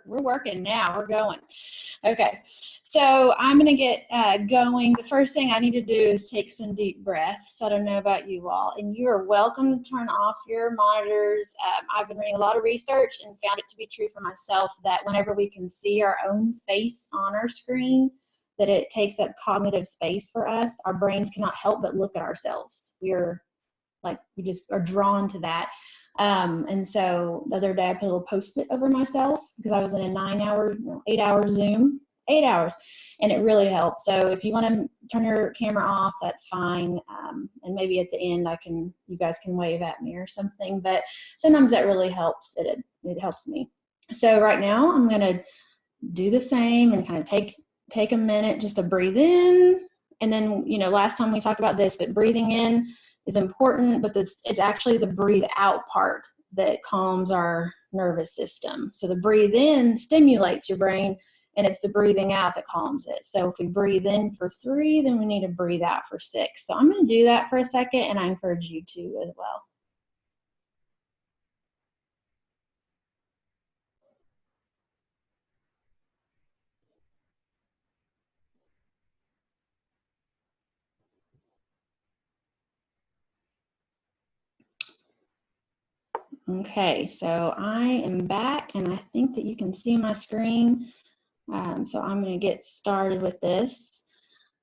we're working now. We're going. Okay, so I'm going to get going. The first thing I need to do is take some deep breaths. I don't know about you all, and you are welcome to turn off your monitors. I've been reading a lot of research and found it to be true for myself that whenever we can see our own face on our screen, that it takes up cognitive space for us. Our brains cannot help but look at ourselves. We just are drawn to that. And so the other day I put a little Post-it over myself because I was in a 8-hour Zoom, 8 hours, and it really helped. So if you want to turn your camera off, that's fine. And maybe at the end you guys can wave at me or something, but sometimes that really helps. It helps me. So right now I'm going to do the same and kind of take a minute just to breathe in. And then, last time we talked about this, but breathing in is important, but it's actually the breathe out part that calms our nervous system. So the breathe in stimulates your brain, and it's the breathing out that calms it. So if we breathe in for 3, then we need to breathe out for 6. So I'm going to do that for a second, and I encourage you to as well. Okay, so I am back, and I think that you can see my screen. So I'm going to get started with this.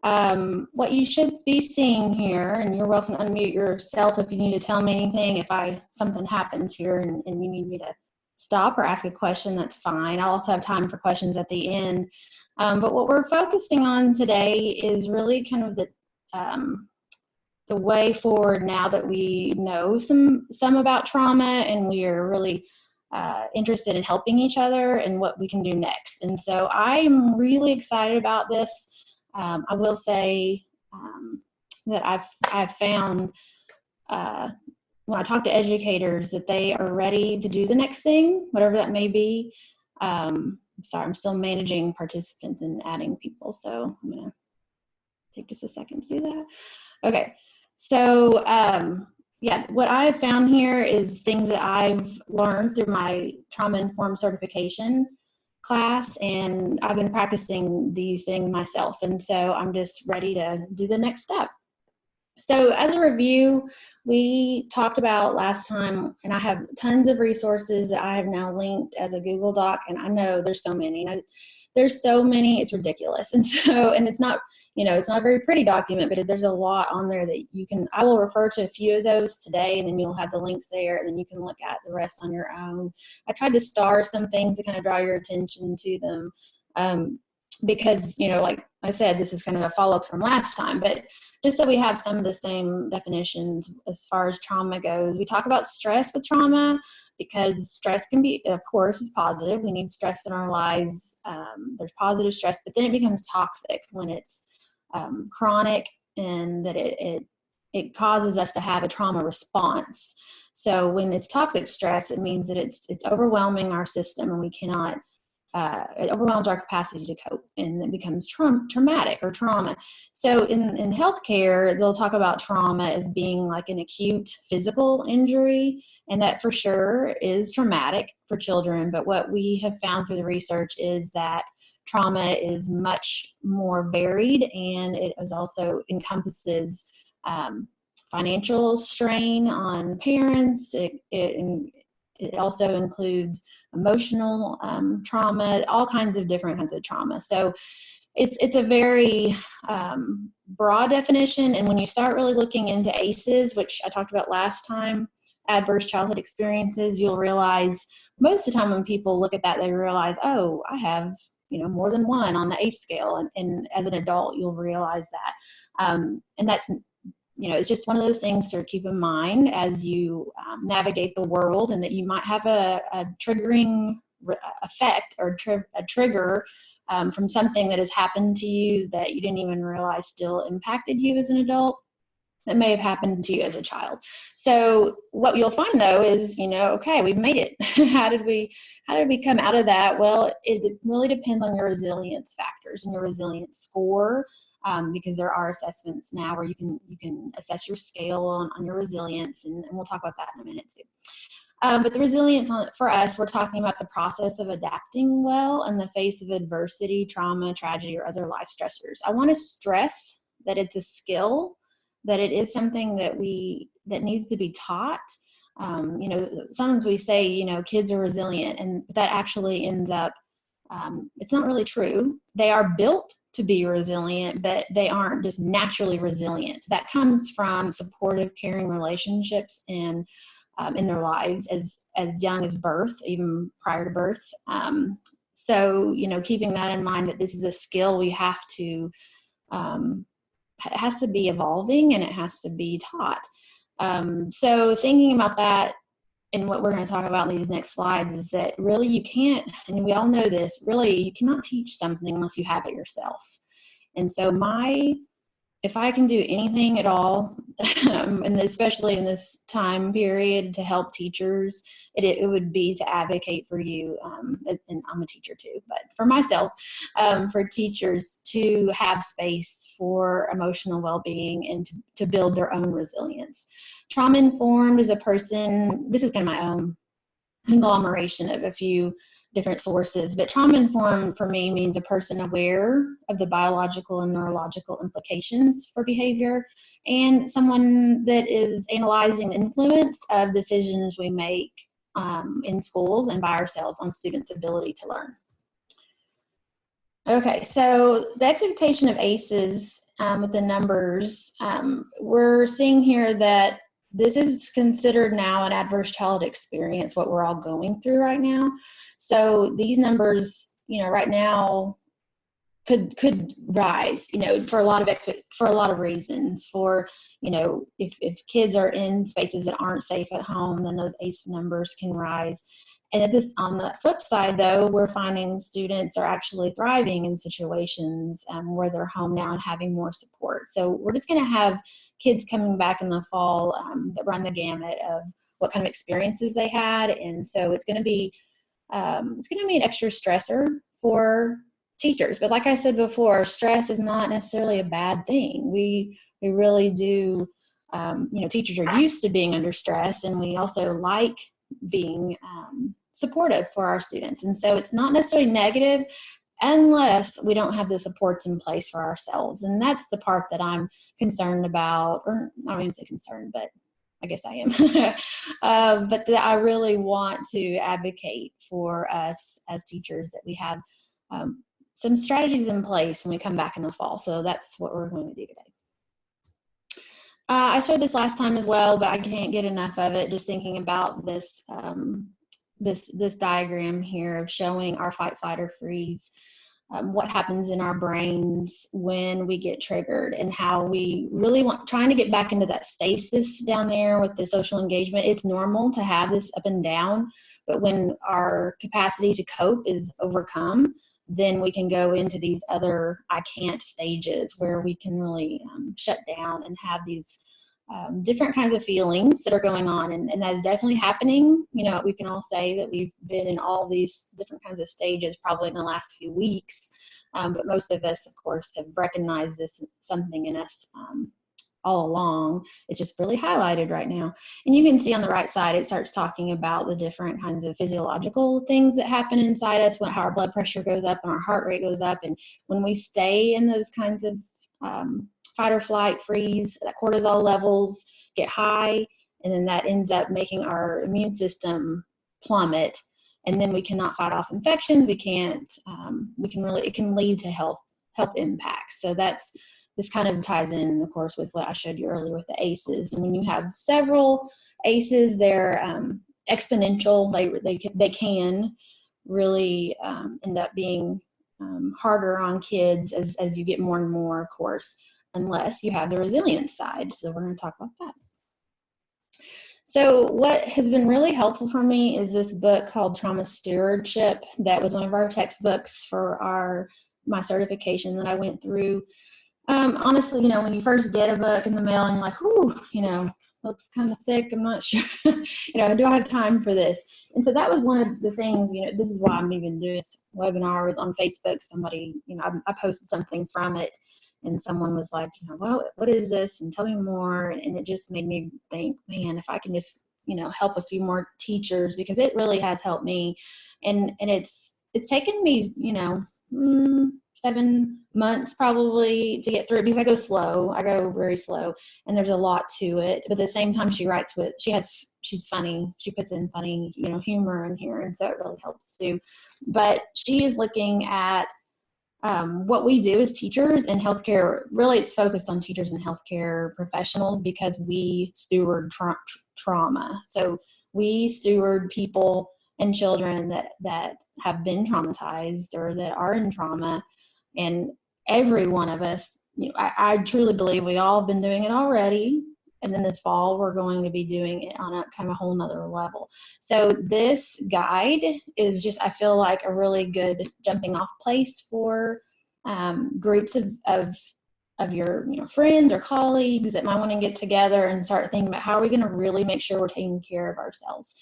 What you should be seeing here, and you're welcome to unmute yourself if you need to tell me anything. If something happens here and you need me to stop or ask a question, that's fine. I'll also have time for questions at the end. But what we're focusing on today is really kind of the way forward now that we know some about trauma, and we are really interested in helping each other and what we can do next. And so I'm really excited about this. I will say that I've found when I talk to educators that they are ready to do the next thing, whatever that may be. Sorry, I'm still managing participants and adding people, so I'm going to take just a second to do that. Okay, so yeah, what I've found here is things that I've learned through my trauma-informed certification class, and I've been practicing these things myself, and so I'm just ready to do the next step. So as a review, we talked about last time, and I have tons of resources that I have now linked as a Google Doc, and I know there's so many. There's so many, it's ridiculous. And it's not, it's not a very pretty document, but there's a lot on there that I will refer to a few of those today, and then you'll have the links there, and then you can look at the rest on your own. I tried to star some things to kind of draw your attention to them because, like I said, this is kind of a follow-up from last time, but just so we have some of the same definitions as far as trauma goes. We talk about stress with trauma, because stress can be, of course, is positive. We need stress in our lives. There's positive stress, but then it becomes toxic when it's chronic, and that it causes us to have a trauma response. So when it's toxic stress, it means that it's overwhelming our system, and we cannot, it overwhelms our capacity to cope, and it becomes traumatic or trauma. So in healthcare, they'll talk about trauma as being like an acute physical injury, and that for sure is traumatic for children. But what we have found through the research is that trauma is much more varied, and it is also encompasses financial strain on parents. It also includes emotional trauma, all kinds of different kinds of trauma. So it's a very broad definition. And when you start really looking into ACEs, which I talked about last time, adverse childhood experiences, you'll realize most of the time when people look at that, they realize, oh, I have more than one on the ACE scale. And as an adult, you'll realize that. And that's, it's just one of those things to keep in mind as you navigate the world, and that you might have a triggering effect or a trigger from something that has happened to you that you didn't even realize still impacted you as an adult, that may have happened to you as a child. So what you'll find though is, okay, we've made it. How did we come out of that? Well, it really depends on your resilience factors and your resilience score. Because there are assessments now where you can assess your scale on your resilience, and we'll talk about that in a minute too. But the resilience for us, we're talking about the process of adapting well in the face of adversity, trauma, tragedy, or other life stressors. I want to stress that it's a skill, that it is something that needs to be taught. Sometimes we say, kids are resilient, and that actually ends up, it's not really true. They are built to be resilient, but they aren't just naturally resilient. That comes from supportive, caring relationships and in their lives as young as birth, even prior to birth. So, keeping that in mind, that this is a skill we have to, it has to be evolving and it has to be taught. So thinking about that, and what we're going to talk about in these next slides, is that really you can't, and we all know this, really you cannot teach something unless you have it yourself. And so if I can do anything at all, and especially in this time period, to help teachers, it would be to advocate for you, and I'm a teacher too, but for myself, for teachers to have space for emotional well-being and to build their own resilience. Trauma-informed is a person, this is kind of my own conglomeration of a few different sources, but trauma-informed for me means a person aware of the biological and neurological implications for behavior, and someone that is analyzing the influence of decisions we make in schools and by ourselves on students' ability to learn. Okay, so the expectation of ACEs with the numbers, we're seeing here that this is considered now an adverse child experience, what we're all going through right now. So these numbers, right now could rise, for a lot of reasons. For, if kids are in spaces that aren't safe at home, then those ACE numbers can rise. And on the flip side, though, we're finding students are actually thriving in situations where they're home now and having more support. So we're just going to have kids coming back in the fall that run the gamut of what kind of experiences they had, and so it's going to be an extra stressor for teachers. But like I said before, stress is not necessarily a bad thing. We really do. Teachers are used to being under stress, and we also like being supportive for our students. And so it's not necessarily negative unless we don't have the supports in place for ourselves. And that's the part that I'm concerned about, or I don't even say concerned, but I guess I am. But I really want to advocate for us as teachers that we have some strategies in place when we come back in the fall. So that's what we're going to do today. I showed this last time as well, but I can't get enough of it. Just thinking about this this diagram here of showing our fight, flight, or freeze, what happens in our brains when we get triggered, and how we really trying to get back into that stasis down there with the social engagement. It's normal to have this up and down, but when our capacity to cope is overcome, then we can go into these other I can't stages where we can really shut down and have these different kinds of feelings that are going on. And that is definitely happening. We can all say that we've been in all these different kinds of stages probably in the last few weeks. But most of us, of course, have recognized this something in us all along. It's just really highlighted right now. And you can see on the right side, it starts talking about the different kinds of physiological things that happen inside us, when how our blood pressure goes up and our heart rate goes up. And when we stay in those kinds of fight or flight, freeze, that cortisol levels get high, and then that ends up making our immune system plummet. And then we cannot fight off infections. It can lead to health impacts. So this kind of ties in, of course, with what I showed you earlier with the ACEs. And when you have several ACEs, they're exponential. They can really end up being harder on kids as you get more and more, of course, unless you have the resilience side. So we're going to talk about that. So what has been really helpful for me is this book called Trauma Stewardship. That was one of our textbooks for my certification that I went through. Honestly, when you first get a book in the mail and you're like, ooh, looks kind of thick, I'm not sure, do I have time for this? And so that was one of the things, this is why I'm even doing this webinar. Was on Facebook. Somebody, I posted something from it, and someone was like, well, what is this? And tell me more. And it just made me think, man, if I can just help a few more teachers, because it really has helped me. And it's taken me, 7 months probably to get through it, because I go slow. I go very slow, and there's a lot to it. But at the same time, she's funny. She puts in funny, humor in here, and so it really helps too. But she is looking at what we do as teachers in healthcare. Really, it's focused on teachers and healthcare professionals, because we steward trauma. So we steward people and children that have been traumatized or that are in trauma. And every one of us, I truly believe we all have been doing it already. And then this fall, we're going to be doing it on a kind of a whole nother level. So this guide is just, I feel like, a really good jumping off place for groups of your friends or colleagues that might want to get together and start thinking about, how are we going to really make sure we're taking care of ourselves.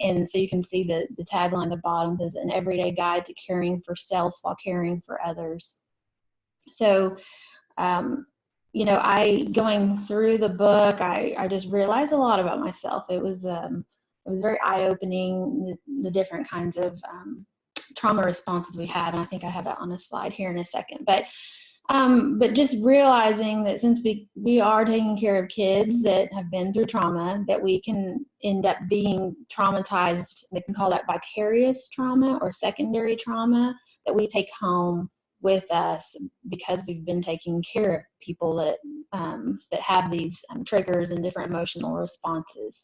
And so you can see the tagline at the bottom is an everyday guide to caring for self while caring for others. So going through the book, I just realized a lot about myself. It was very eye-opening, the different kinds of trauma responses we had, and I think I have that on a slide here in a second. But just realizing that since we are taking care of kids that have been through trauma, that we can end up being traumatized. They can call that vicarious trauma or secondary trauma that we take home with us, because we've been taking care of people that have these triggers and different emotional responses.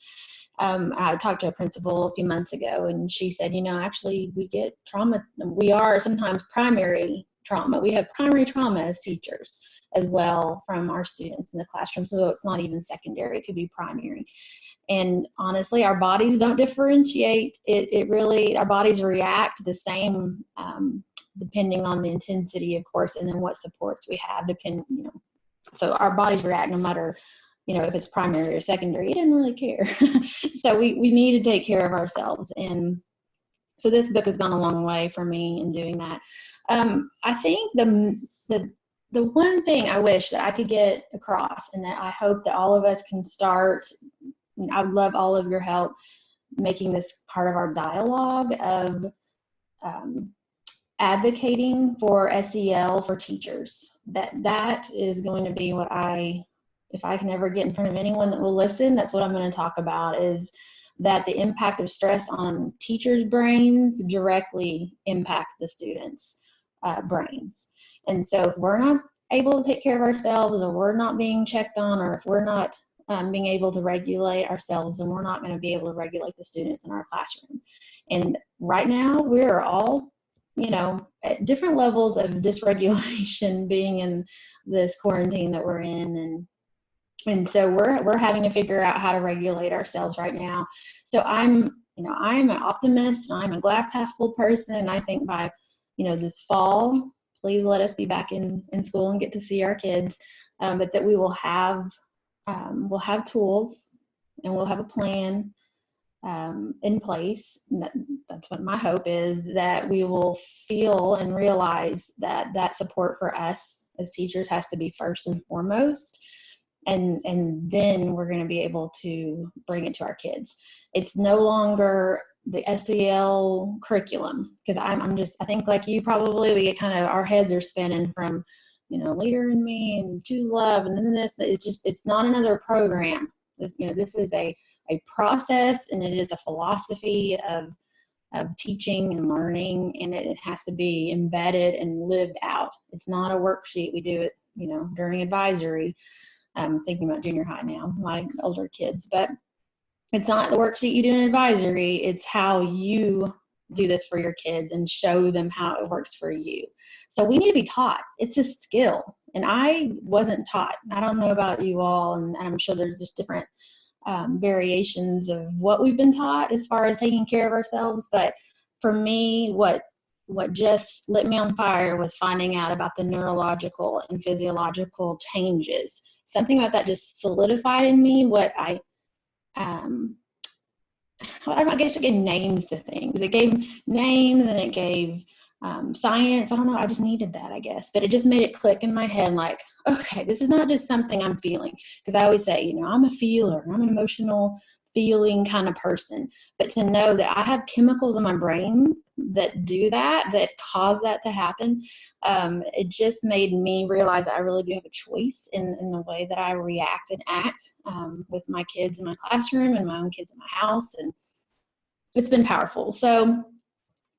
I talked to a principal a few months ago, and she said, actually, we get trauma. We are sometimes primary trauma. We have primary trauma as teachers as well from our students in the classroom. So it's not even secondary, it could be primary. And honestly, our bodies don't differentiate. It really, our bodies react the same, depending on the intensity, of course, and then what supports we have, so our bodies react no matter, if it's primary or secondary. It doesn't really care. So we need to take care of ourselves. And so this book has gone a long way for me in doing that. I think the one thing I wish that I could get across, and that I hope that all of us can start, I would love all of your help making this part of our dialogue of advocating for SEL for teachers. That is going to be what if I can ever get in front of anyone that will listen, that's what I'm going to talk about, is that the impact of stress on teachers' brains directly impact the students' brains. And so if we're not able to take care of ourselves, or we're not being checked on, or if we're not being able to regulate ourselves, then we're not going to be able to regulate the students in our classroom. And right now, we're all at different levels of dysregulation being in this quarantine that we're in. And so we're having to figure out how to regulate ourselves right now. So I'm an optimist, and I'm a glass half full person. And I think by, this fall, please let us be back in school and get to see our kids. But that we will have, we'll have tools, and we'll have a plan in place. That's what my hope is, that we will feel and realize that support for us as teachers has to be first and foremost, and then we're going to be able to bring it to our kids. It's no longer the SEL curriculum, because I think like you probably, we get kind of, our heads are spinning from Leader in Me and Choose Love, and then this. It's not another program. This is a process, and it is a philosophy of teaching and learning, and it has to be embedded and lived out. It's not a worksheet. We do it, during advisory. I'm thinking about junior high now, my older kids, but it's not the worksheet you do in advisory. It's how you do this for your kids and show them how it works for you. So we need to be taught. It's a skill, and I wasn't taught. I don't know about you all, and I'm sure there's just different variations of what we've been taught as far as taking care of ourselves. But for me, what just lit me on fire was finding out about the neurological and physiological changes. Something about that just solidified in me what I guess it gave names to things. It gave names, and it gave science. I don't know. I just needed that, I guess. But it just made it click in my head, like, okay, this is not just something I'm feeling. Because I always say, I'm a feeler, and I'm an emotional feeling kind of person. But to know that I have chemicals in my brain that do that, that cause that to happen, it just made me realize that I really do have a choice in the way that I react and act with my kids in my classroom and my own kids in my house. And it's been powerful. So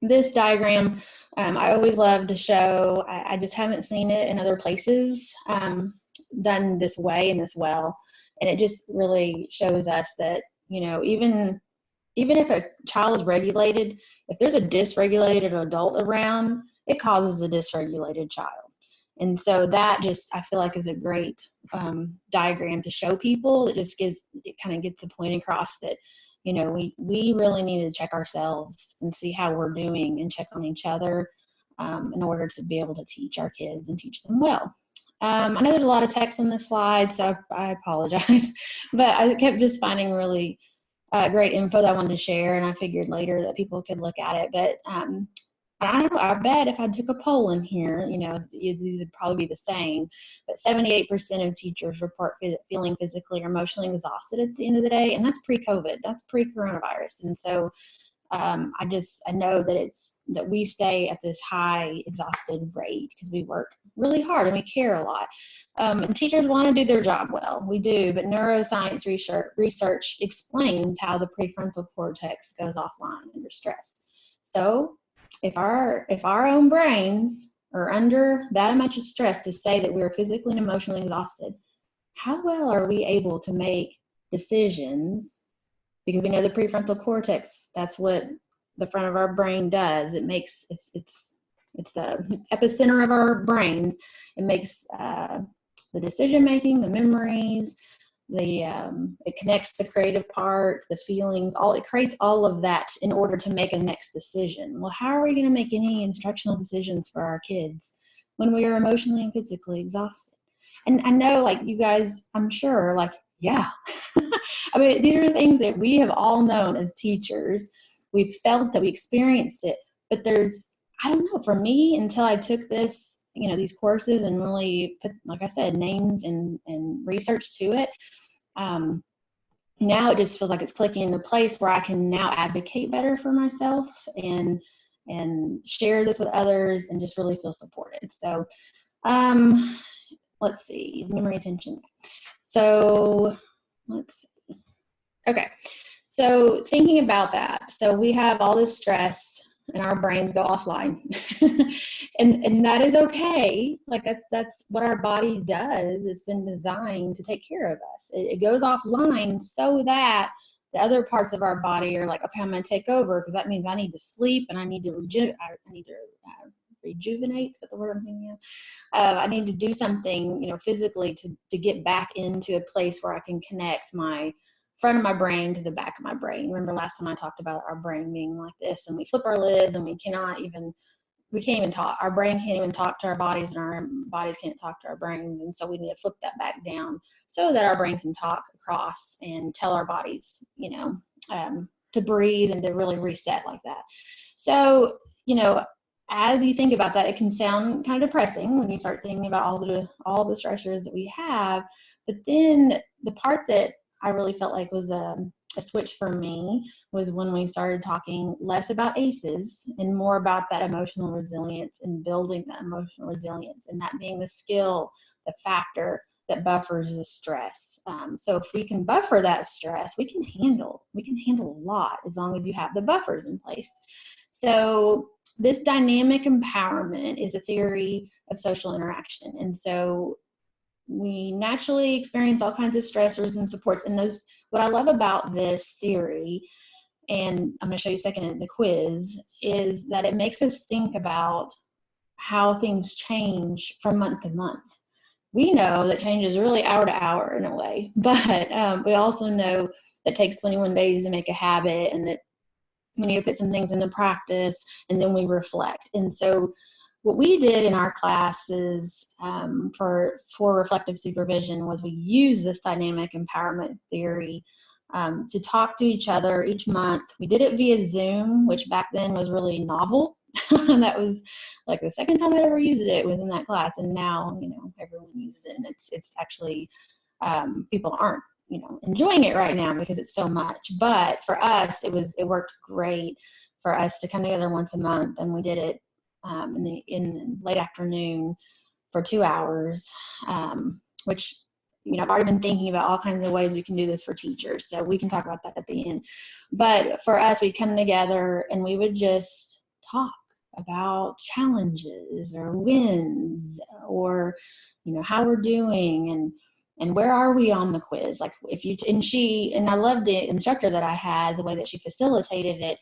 this diagram, I always love to show. I just haven't seen it in other places done this way and this well. And it just really shows us that, you know, even if a child is regulated, if there's a dysregulated adult around, it causes a dysregulated child. And so that just, I feel like, is a great diagram to show people. It just kind of gets the point across that, you know, we really need to check ourselves and see how we're doing and check on each other in order to be able to teach our kids and teach them well. I know there's a lot of text on this slide, so I apologize, but I kept just finding really great info that I wanted to share, and I figured later that people could look at it. But I don't know, I bet if I took a poll in here, you know, these would probably be the same, but 78% of teachers report feeling physically or emotionally exhausted at the end of the day, and that's pre-COVID, that's pre-coronavirus. And so I know that we stay at this high exhausted rate because we work really hard and we care a lot. And teachers want to do their job well. We do, but neuroscience research explains how the prefrontal cortex goes offline under stress. So if our own brains are under that much of stress to say that we're physically and emotionally exhausted, how well are we able to make decisions? Because we know the prefrontal cortex, that's what the front of our brain does. It's the epicenter of our brains. It makes the decision making, the memories, it connects the creative part, the feelings, it creates all of that in order to make a next decision. Well, how are we going to make any instructional decisions for our kids when we are emotionally and physically exhausted? And I know, like, you guys, I'm sure, like, yeah. I mean, these are things that we have all known as teachers. We've felt that, we experienced it, but I don't know, for me, until I took this, you know, these courses and really put, like I said, names and research to it, now it just feels like it's clicking into place where I can now advocate better for myself and share this with others and just really feel supported. So let's see, memory attention. So let's see. Okay, so thinking about that, so we have all this stress and our brains go offline, and that is okay. Like that's what our body does. It's been designed to take care of us. It goes offline so that the other parts of our body are like, okay, I'm going to take over, because that means I need to sleep and I need to rejuvenate. Is that the word I'm thinking of? I need to do something, you know, physically to get back into a place where I can connect my front of my brain to the back of my brain. Remember last time I talked about our brain being like this, and we flip our lids and we can't even talk. Our brain can't even talk to our bodies, and our bodies can't talk to our brains. And so we need to flip that back down so that our brain can talk across and tell our bodies, you know, to breathe and to really reset like that. So, you know, as you think about that, it can sound kind of depressing when you start thinking about all the stressors that we have. But then the part that I really felt like was a switch for me was when we started talking less about ACEs and more about that emotional resilience and building that emotional resilience, and that being the skill, the factor that buffers the stress. So if we can buffer that stress, we can handle a lot as long as you have the buffers in place. So this dynamic empowerment is a theory of social interaction. And so we naturally experience all kinds of stressors and supports. And what I love about this theory, and I'm going to show you a second in the quiz, is that it makes us think about how things change from month to month. We know that change is really hour to hour in a way, but we also know that it takes 21 days to make a habit, and that we need to put some things into practice, and then we reflect. And so what we did in our classes for reflective supervision was we used this dynamic empowerment theory to talk to each other each month. We did it via Zoom, which back then was really novel. That was like the second time I ever used it was in that class, and now, you know, everyone uses it, and it's actually people aren't enjoying it right now because it's so much. But for us, it worked great for us to come together once a month, and we did it in late afternoon for 2 hours, which I've already been thinking about all kinds of ways we can do this for teachers, so we can talk about that at the end. But for us, we'd come together and we would just talk about challenges or wins, or how we're doing, and where are we on the quiz. Like and I loved the instructor that I had, the way that she facilitated it.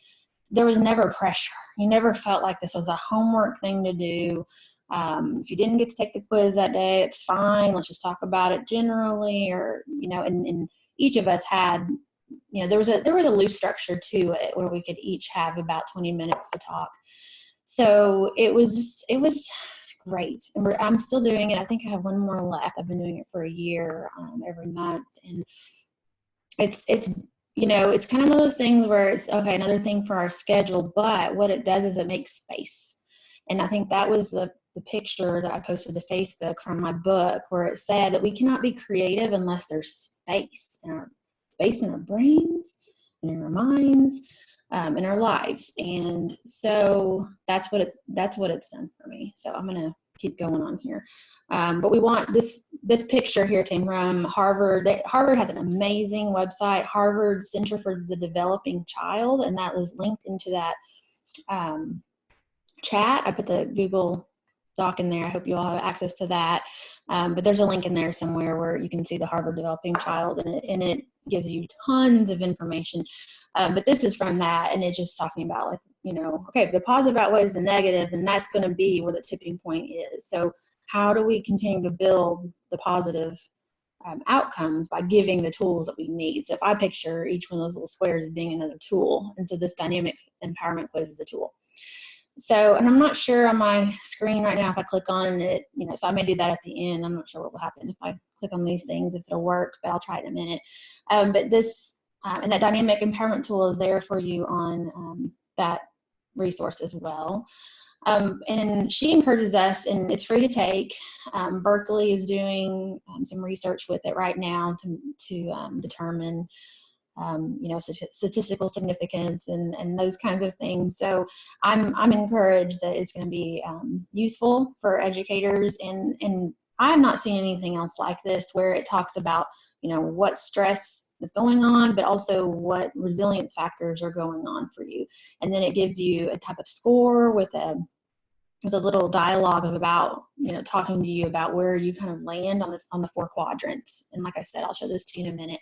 There was never pressure. You never felt like this was a homework thing to do. If you didn't get to take the quiz that day, it's fine. Let's just talk about it generally, or and each of us had, there was a loose structure to it where we could each have about 20 minutes to talk. So it was great, and I'm still doing it. I think I have one more left. I've been doing it for a year, every month, and it's it's kind of one of those things where it's okay, another thing for our schedule, but what it does is it makes space. And I think that was the picture that I posted to Facebook from my book, where it said that we cannot be creative unless there's space in our brains, and in our minds, in our lives. And so that's what it's done for me. So I'm going to keep going on here. But we want this picture here came from Harvard. Harvard has an amazing website, Harvard Center for the Developing Child, and that was linked into that chat. I put the Google Doc in there. I hope you all have access to that. But there's a link in there somewhere where you can see the Harvard Developing Child, and it gives you tons of information. But this is from that, and it's just talking about, like, okay, if the positive outweighs the negative, then that's going to be where the tipping point is. So how do we continue to build the positive outcomes by giving the tools that we need? So if I picture each one of those little squares as being another tool, and so this dynamic empowerment quiz is a tool. So, and I'm not sure on my screen right now if I click on it, so I may do that at the end. I'm not sure what will happen if I click on these things, if it'll work, but I'll try it in a minute. But this, and that dynamic empowerment tool is there for you on that resource as well. And she encourages us, and it's free to take. Berkeley is doing some research with it right now to determine statistical significance and those kinds of things. So I'm encouraged that it's going to be useful for educators, and I'm not seeing anything else like this, where it talks about what stress is going on, but also what resilience factors are going on for you, and then it gives you a type of score with a little dialogue of about talking to you about where you kind of land on the 4 quadrants. And like I said, I'll show this to you in a minute.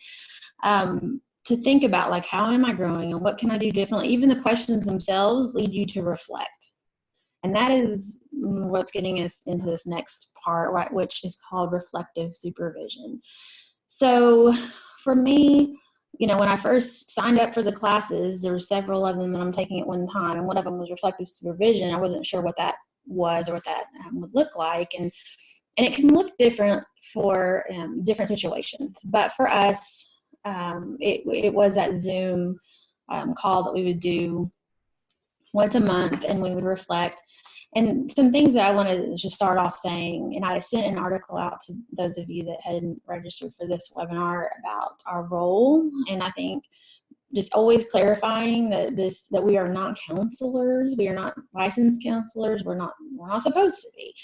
To think about, like, how am I growing and what can I do differently? Even the questions themselves lead you to reflect. And that is what's getting us into this next part, right, which is called reflective supervision. So for me, when I first signed up for the classes, there were several of them that I'm taking at one time, and one of them was reflective supervision. I wasn't sure what that was or what that would look like. And it can look different for different situations. But for us, it was that Zoom call that we would do once a month, and we would reflect. And some things that I wanted to just start off saying, and I sent an article out to those of you that hadn't registered for this webinar about our role. And I think just always clarifying that we are not counselors, we are not licensed counselors, we're not supposed to be,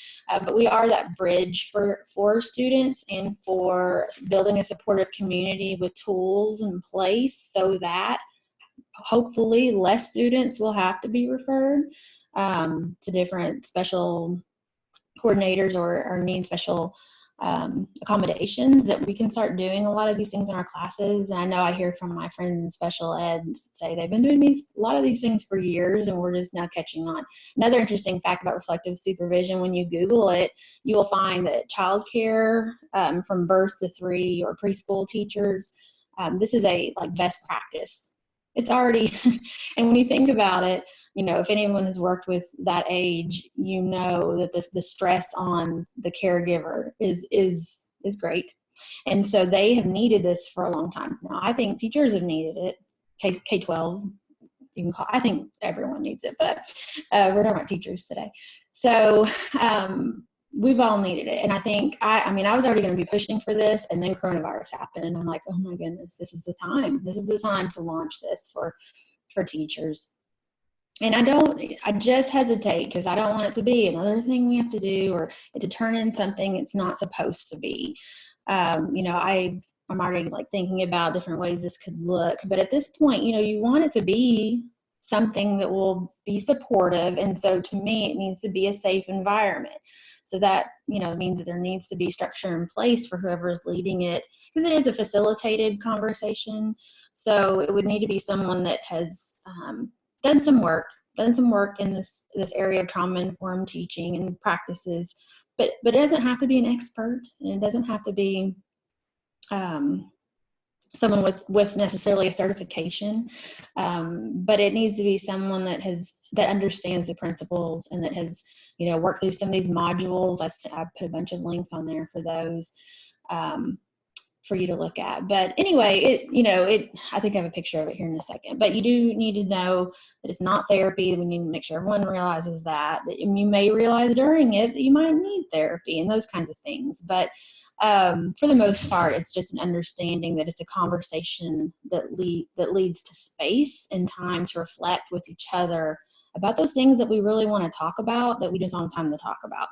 but we are that bridge for students and for building a supportive community with tools in place, so that hopefully less students will have to be referred to different special coordinators or need special accommodations, that we can start doing a lot of these things in our classes. And I know I hear from my friends in special ed say they've been doing a lot of these things for years, and we're just now catching on. Another interesting fact about reflective supervision, when you Google it, you will find that childcare from birth to 3 or preschool teachers, this is a best practice. It's already, and when you think about it, if anyone has worked with that age, that the stress on the caregiver is great. And so they have needed this for a long time. Now, I think teachers have needed it, K-12, I think everyone needs it, but we're talking about teachers today. So, we've all needed it. And I think, I mean, I was already going to be pushing for this, and then coronavirus happened, and I'm like, oh my goodness, this is the time. This is the time to launch this for teachers. And I just hesitate because I don't want it to be another thing we have to do, or it to turn in something it's not supposed to be. You know, I'm already like thinking about different ways this could look, but at this point, you know, you want it to be something that will be supportive. And so to me, it needs to be a safe environment. So that, you know, means that there needs to be structure in place for whoever is leading it, because it is a facilitated conversation. So it would need to be someone that has done some work in this area of trauma-informed teaching and practices, but it doesn't have to be an expert, and it doesn't have to be someone with necessarily a certification, but it needs to be someone that understands the principles and that has, you know, worked through some of these modules. I put a bunch of links on there for those for you to look at. But anyway, I think I have a picture of it here in a second, but you do need to know that it's not therapy. We need to make sure everyone realizes that you may realize during it that you might need therapy and those kinds of things. But for the most part, it's just an understanding that it's a conversation that leads to space and time to reflect with each other about those things that we really want to talk about, that we just don't have time to talk about.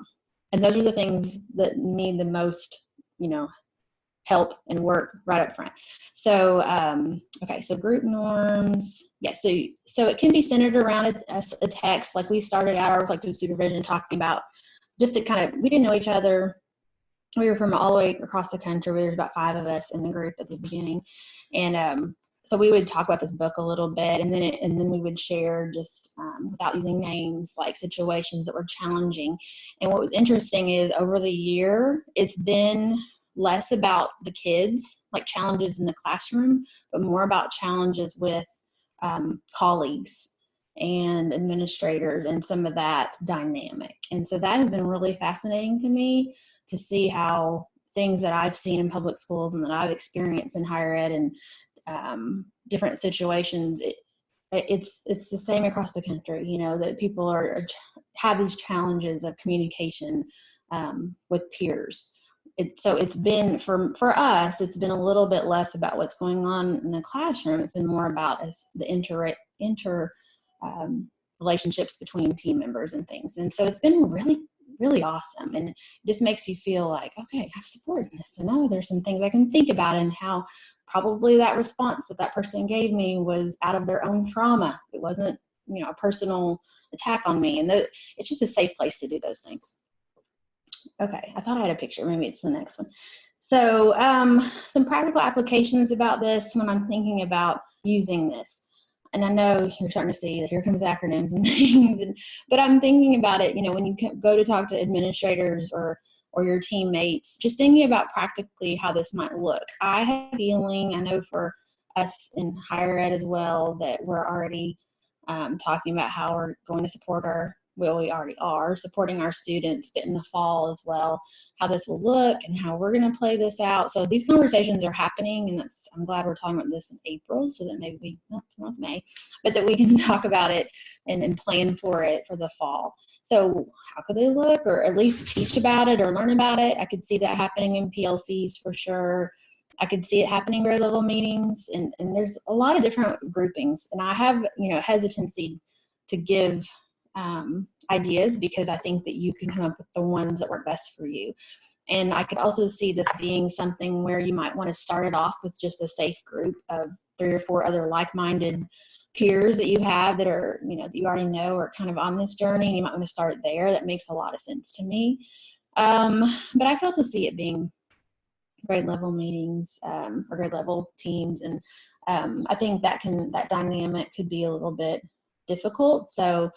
And those are the things that need the most, you know, help and work right up front. So, okay, so group norms. Yeah, so it can be centered around a text, like we started out our reflective supervision talking about, just to kind of, we didn't know each other. We were from all the way across the country. There was about 5 of us in the group at the beginning. And so we would talk about this book a little bit, and then we would share, just without using names, like situations that were challenging. And what was interesting is over the year, it's been less about the kids, like challenges in the classroom, but more about challenges with colleagues and administrators and some of that dynamic. And so that has been really fascinating to me, to see how things that I've seen in public schools and that I've experienced in higher ed and different situations, it's the same across the country, you know, that people have these challenges of communication with peers. So it's been, for us, it's been a little bit less about what's going on in the classroom. It's been more about the inter relationships between team members and things. And so it's been really, really awesome. And it just makes you feel like, okay, I've supported this. And now there's some things I can think about, and how probably that response that person gave me was out of their own trauma. It wasn't, you know, a personal attack on me. And it's just a safe place to do those things. Okay, I thought I had a picture. Maybe it's the next one. So some practical applications about this when I'm thinking about using this. And I know you're starting to see that here comes acronyms and things, but I'm thinking about it, you know, when you go to talk to administrators or your teammates, just thinking about practically how this might look. I have a feeling, I know for us in higher ed as well, that we're already talking about how we're going to support we already are supporting our students, but in the fall as well, how this will look and how we're going to play this out. So these conversations are happening, and I'm glad we're talking about this in April, so that maybe tomorrow's May, but that we can talk about it and plan for it for the fall. So how could they look, or at least teach about it or learn about it? I could see that happening in PLCs for sure. I could see it happening in grade level meetings, and there's a lot of different groupings. And I have, you know, hesitancy to give ideas, because I think that you can come up with the ones that work best for you. And I could also see this being something where you might want to start it off with just a safe group of 3 or 4 other like-minded peers that you have that are, you know, that you already know are kind of on this journey, and you might want to start there. That makes a lot of sense to me. But I could also see it being grade level meetings or grade level teams, and I think that dynamic could be a little bit difficult. So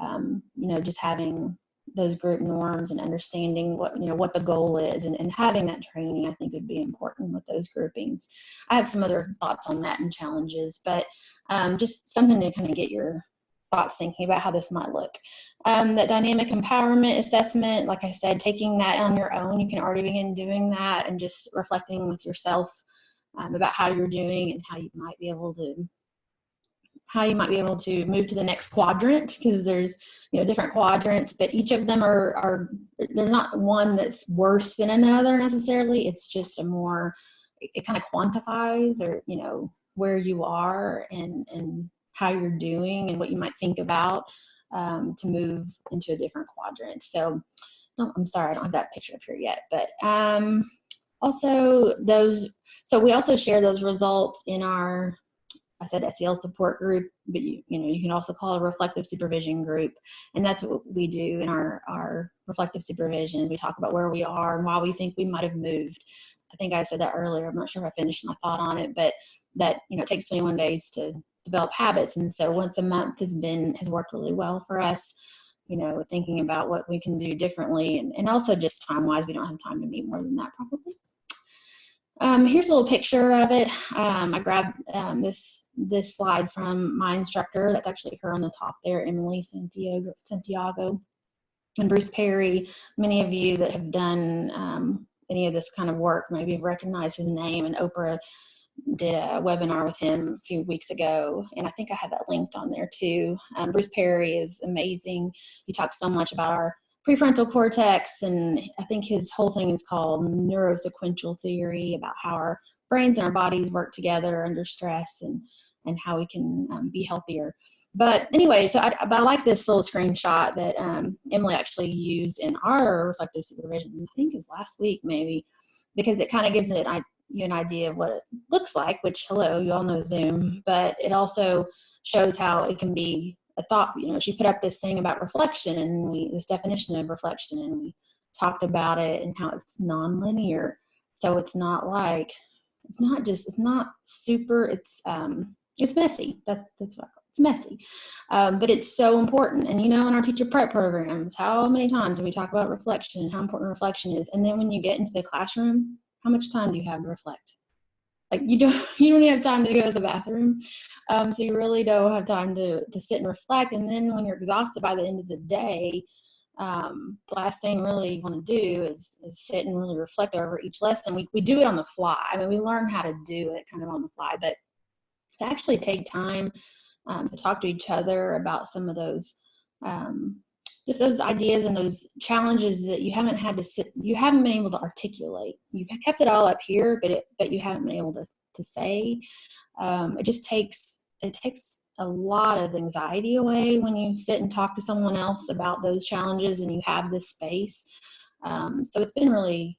you know, just having those group norms and understanding what the goal is, and having that training, I think, would be important with those groupings. I have some other thoughts on that and challenges, but just something to kind of get your thoughts thinking about how this might look. That dynamic empowerment assessment, like I said, taking that on your own, you can already begin doing that, and just reflecting with yourself about how you're doing and how you might be able to how you might be able to move to the next quadrant, because there's, you know, different quadrants, but each of them are there's not one that's worse than another necessarily. It's just a more, it kind of quantifies, or, you know, where you are and how you're doing and what you might think about to move into a different quadrant. So, no, I'm sorry, I don't have that picture up here yet, but also those, so we also share those results in our, I said SEL support group, but you know, you can also call it a reflective supervision group. And that's what we do in our reflective supervision. We talk about where we are and why we think we might have moved. I think I said that earlier. I'm not sure if I finished my thought on it, but that, you know, it takes 21 days to develop habits. And so once a month has worked really well for us, you know, thinking about what we can do differently, and also just time-wise, we don't have time to meet more than that probably. Here's a little picture of it. I grabbed this slide from my instructor. That's actually her on the top there, Emily Santiago, and Bruce Perry. Many of you that have done any of this kind of work maybe recognize his name, and Oprah did a webinar with him a few weeks ago, and I think I had that linked on there too. Bruce Perry is amazing. He talks so much about our prefrontal cortex, and I think his whole thing is called neurosequential theory, about how our brains and our bodies work together under stress, and how we can be healthier. But anyway, so I like this little screenshot that Emily actually used in our reflective supervision. I think it was last week maybe, because it kind of gives you an idea of what it looks like, which, hello, you all know Zoom, but it also shows how it can be a thought. You know, she put up this thing about reflection, and this definition of reflection, and we talked about it and how it's nonlinear. So it's not super, it's messy. That's what it's messy. But it's so important. And, you know, in our teacher prep programs, how many times do we talk about reflection and how important reflection is? And then when you get into the classroom, how much time do you have to reflect? Like, you don't even have time to go to the bathroom. So you really don't have time to sit and reflect. And then when you're exhausted by the end of the day, the last thing really you want to do is sit and really reflect over each lesson. We do it on the fly. I mean, we learn how to do it kind of on the fly, but to actually take time to talk to each other about some of those, just those ideas and those challenges that you haven't been able to articulate. You've kept it all up here, but you haven't been able to say. It just takes a lot of anxiety away when you sit and talk to someone else about those challenges and you have this space. So it's been really,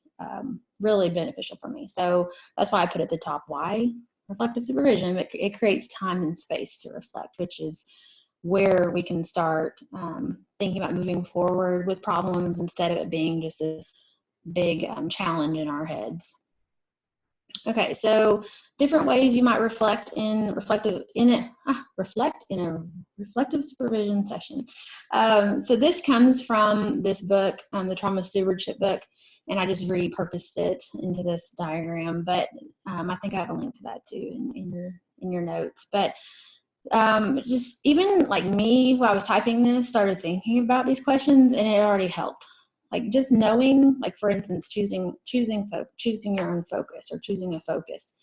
really beneficial for me. So that's why I put at the top, why reflective supervision. It creates time and space to reflect, which is where we can start thinking about moving forward with problems instead of it being just a big challenge in our heads. Okay, so different ways you might reflect in a reflective supervision session. So this comes from this book, the Trauma Stewardship book, and I just repurposed it into this diagram. But I think I have a link to that too in your notes. But just even like me, while I was typing this, started thinking about these questions, and it already helped. Like just knowing, like for instance, choosing your own focus or choosing a focus.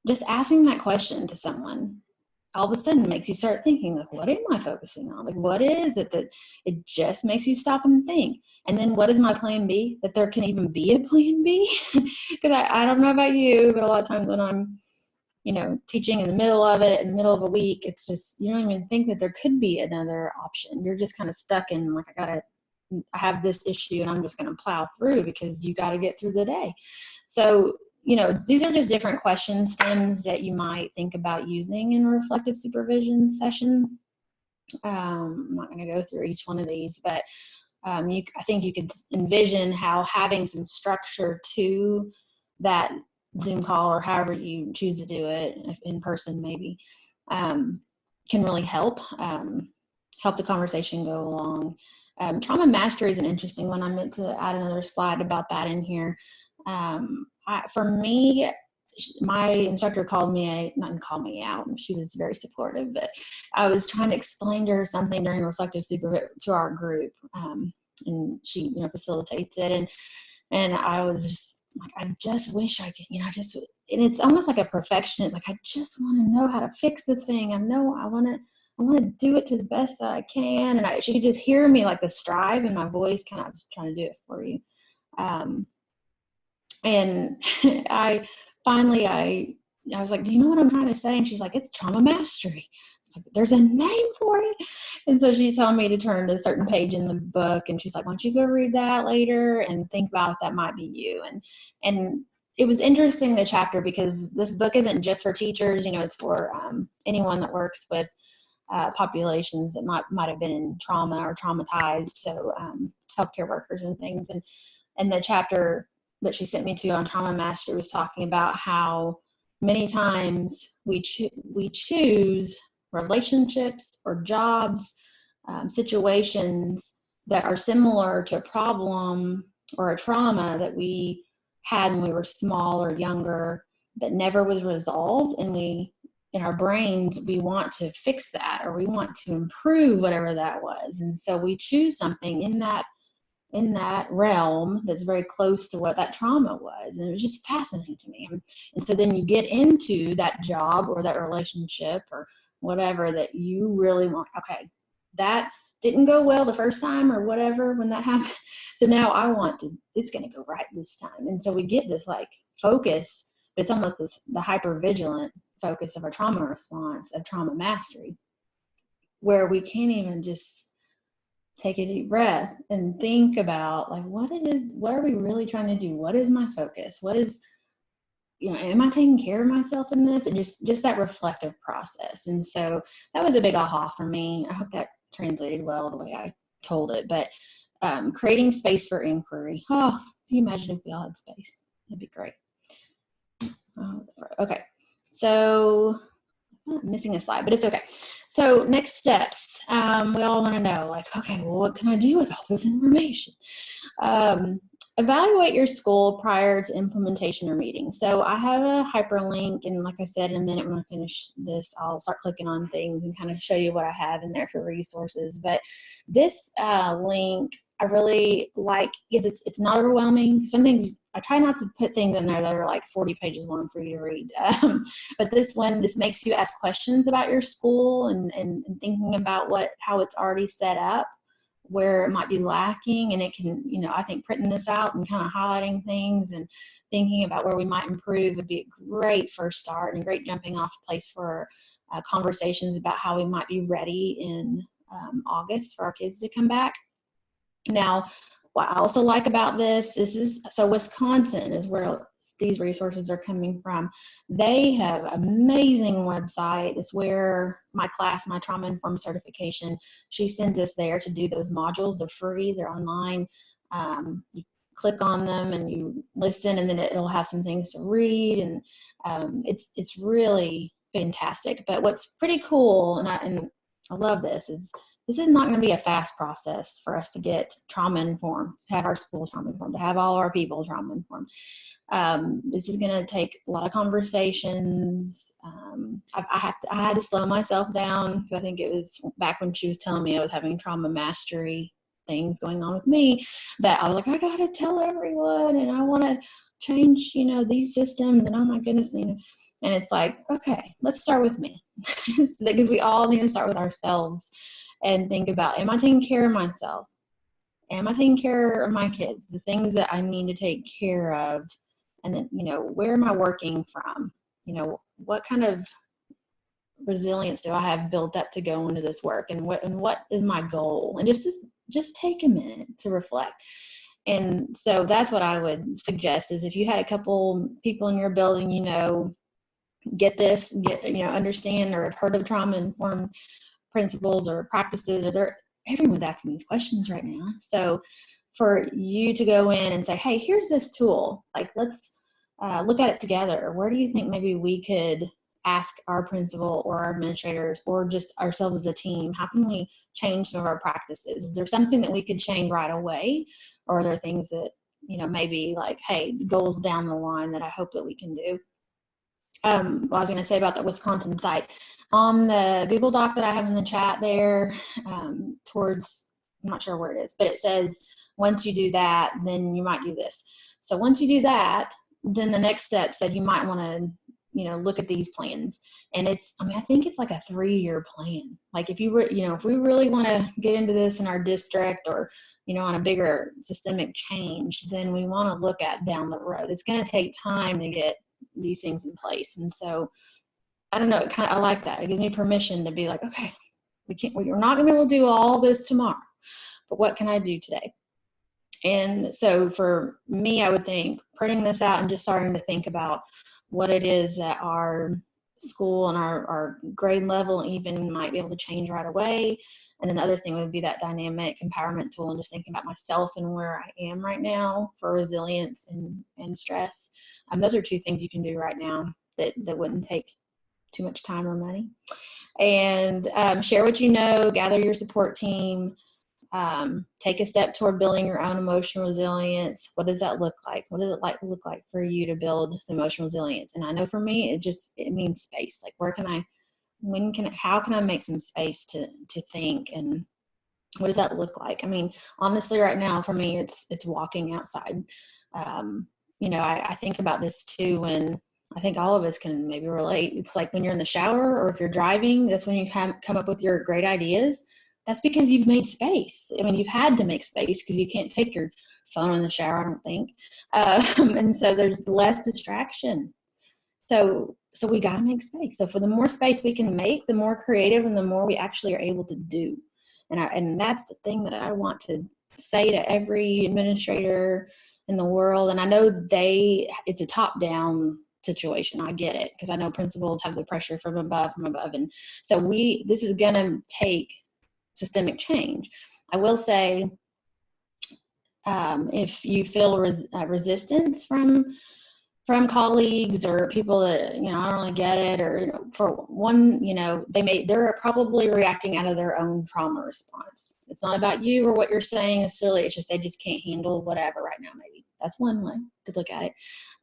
Just asking that question to someone all of a sudden makes you start thinking, like, what am I focusing on? Like, what is it that it just makes you stop and think? And then what is my plan B? That there can even be a plan B? Because I don't know about you, but a lot of times when I'm, you know, teaching in the middle of a week, it's just, you don't even think that there could be another option. You're just kind of stuck in, like, I have this issue and I'm just going to plow through because you got to get through the day. So, you know, these are just different question stems that you might think about using in a reflective supervision session. I'm not going to go through each one of these, but I think you could envision how having some structure to that Zoom call, or however you choose to do it, if in person maybe, can really help the conversation go along. Trauma mastery is an interesting one. I meant to add another slide about that in here. For me, my instructor not called me out. She was very supportive, but I was trying to explain to her something during reflective supervision to our group, and she, you know, facilitates it, and I was just like, I just wish I could, you know, it's almost like a perfectionist. Like, I just want to know how to fix this thing. I know I want to do it to the best that I can. And she could just hear me, like the strive in my voice, kind of trying to do it for you. And I was like, do you know what I'm trying to say? And she's like, it's trauma mastery. It's like, there's a name for it. And so she told me to turn to a certain page in the book, and she's like, why don't you go read that later and think about if that might be you. And it was interesting, the chapter, because this book isn't just for teachers. It's for anyone that works with populations that might have been in trauma or traumatized, so healthcare workers and things. And the chapter that she sent me to on trauma mastery was talking about how many times we choose relationships or jobs, situations that are similar to a problem or a trauma that we had when we were small or younger that never was resolved, and in our brains, we want to fix that, or we want to improve whatever that was. And so we choose something in that realm that's very close to what that trauma was. And it was just fascinating to me. And so then you get into that job or that relationship or whatever that you really want. Okay, that didn't go well the first time or whatever when that happened. So now it's going to go right this time. And so we get this like focus, but it's almost the hypervigilant focus of a trauma response, of trauma mastery, where we can't even just take a deep breath and think about, like, what are we really trying to do? What is my focus? What is, am I taking care of myself in this? And just that reflective process. And so that was a big aha for me. I hope that translated well the way I told it. But creating space for inquiry. Oh, can you imagine if we all had space? That'd be great. Okay, so I'm missing a slide, but it's okay. So next steps, we all want to know, like, okay, well, what can I do with all this information? Evaluate your school prior to implementation or meeting. So I have a hyperlink, and like I said, in a minute when I finish this, I'll start clicking on things and kind of show you what I have in there for resources. But this link I really like, because it's not overwhelming. Some things, I try not to put things in there that are like 40 pages long for you to read. But this makes you ask questions about your school and thinking about how it's already set up, where it might be lacking. And it can, I think printing this out and kind of highlighting things and thinking about where we might improve would be a great first start and a great jumping off place for conversations about how we might be ready in August for our kids to come back. Now, what I also like about this so Wisconsin is where these resources are coming from. They have an amazing website. It's where my class, my trauma-informed certification, she sends us there to do those modules. They're free. They're online. You click on them and you listen, and then it'll have some things to read, and it's really fantastic. But what's pretty cool, and I love this, is this is not going to be a fast process for us to get trauma informed, to have our school trauma informed, to have all our people trauma informed. This is going to take a lot of conversations. I had to slow myself down, because I think it was back when she was telling me I was having trauma mastery things going on with me, that I was like, I got to tell everyone, and I want to change, these systems, and oh my goodness, and it's like, okay, let's start with me, because we all need to start with ourselves and think about, am I taking care of myself? Am I taking care of my kids? The things that I need to take care of. And then, where am I working from? What kind of resilience do I have built up to go into this work? And what is my goal? And just take a minute to reflect. And so that's what I would suggest, is if you had a couple people in your building, get this, understand or have heard of trauma-informed principles or practices, everyone's asking these questions right now. So for you to go in and say, hey, here's this tool, like, let's look at it together. Where do you think maybe we could ask our principal or our administrators or just ourselves as a team, how can we change some of our practices? Is there something that we could change right away? Or are there things that, maybe like, hey, goals down the line that I hope that we can do? What I was going to say about the Wisconsin site, on the Google Doc that I have in the chat there, towards, I'm not sure where it is, but it says, once you do that, then you might do this. So once you do that, then the next step said you might want to, look at these plans. And I think it's like a 3-year plan. Like if if we really want to get into this in our district or, on a bigger systemic change, then we want to look at down the road. It's going to take time to get these things in place. And so I don't know, I like that. It gives me permission to be like, okay, we're not going to be able to do all this tomorrow, but what can I do today? And so for me, I would think printing this out and just starting to think about what it is that our school and our grade level even might be able to change right away. And then the other thing would be that dynamic empowerment tool and just thinking about myself and where I am right now for resilience and stress. Those are 2 things you can do right now that wouldn't take too much time or money. And share what you know, gather your support team, take a step toward building your own emotional resilience. What does that look like? What does it look like for you to build some emotional resilience? And I know for me, it means space. Like how can I make some space to think, and what does that look like? I mean, honestly, right now for me, it's walking outside. I think about this too when I think all of us can maybe relate. It's like when you're in the shower or if you're driving, that's when you come up with your great ideas. That's because you've made space. I mean, you've had to make space because you can't take your phone in the shower, I don't think. And so there's less distraction. So we got to make space. So for the more space we can make, the more creative and the more we actually are able to do. And that's the thing that I want to say to every administrator in the world. And I know it's a top-down situation. I get it, because I know principals have the pressure from above. And so this is going to take systemic change. I will say, if you feel resistance from colleagues or people that, I don't really get it, or, for one, they're probably reacting out of their own trauma response. It's not about you or what you're saying necessarily. It's just, they just can't handle whatever right now, maybe. That's one way to look at it.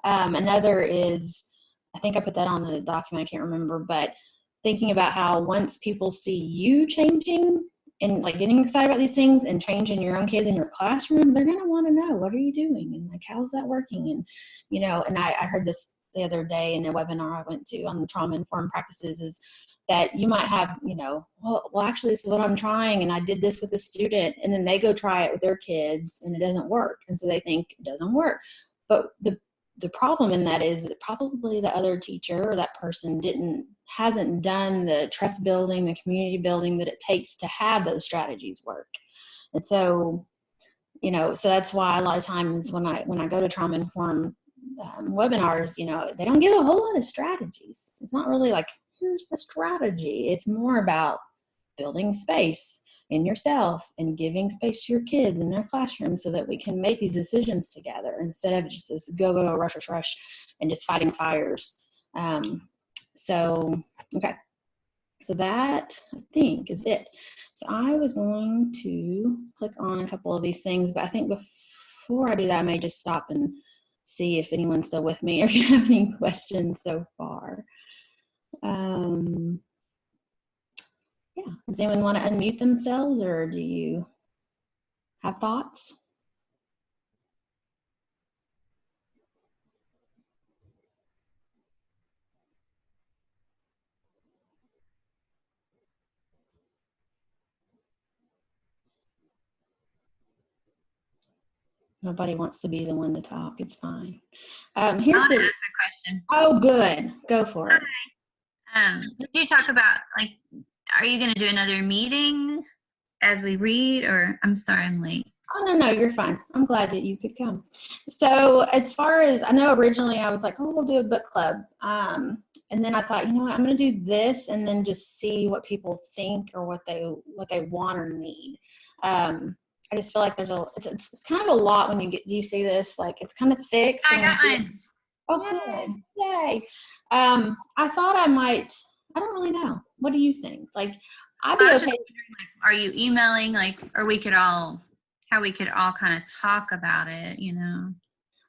Another is, I think I put that on the document, I can't remember, but thinking about how once people see you changing and like getting excited about these things and changing your own kids in your classroom, they're going to want to know, what are you doing? And like, how's that working? And, and I heard this the other day in a webinar I went to on the trauma-informed practices, is that you might have, well, actually, this is what I'm trying, and I did this with a student, and then they go try it with their kids, and it doesn't work. And so they think it doesn't work. But the problem in that is that probably the other teacher or that person hasn't done the trust building, the community building that it takes to have those strategies work. And so, so that's why a lot of times when I go to trauma-informed webinars, they don't give a whole lot of strategies. It's not really like, here's the strategy. It's more about building space in yourself and giving space to your kids in their classroom so that we can make these decisions together instead of just this go, rush, and just fighting fires. Okay. So that, I think, is it. So I was going to click on a couple of these things, but I think before I do that, I may just stop and see if anyone's still with me or if you have any questions so far. Yeah, does anyone want to unmute themselves, or do you have thoughts? Nobody wants to be the one to talk. It's fine. Here's I want to ask a question. Oh, good. Go for it. Did you talk about, like, are you going to do another meeting as we read, or I'm sorry I'm late? Oh, no, you're fine. I'm glad that you could come. So as far as I know, originally I was like, oh, we'll do a book club. And then I thought, you know what, I'm going to do this and then just see what people think or what they want or need. I just feel like it's kind of a lot when you see this, like it's kind of thick. I got mine. Oh, good. Yay. I thought I might, I don't really know. What do you think? Like, I'd be okay. Just wondering, like, are you emailing, like, or how we could all kind of talk about it,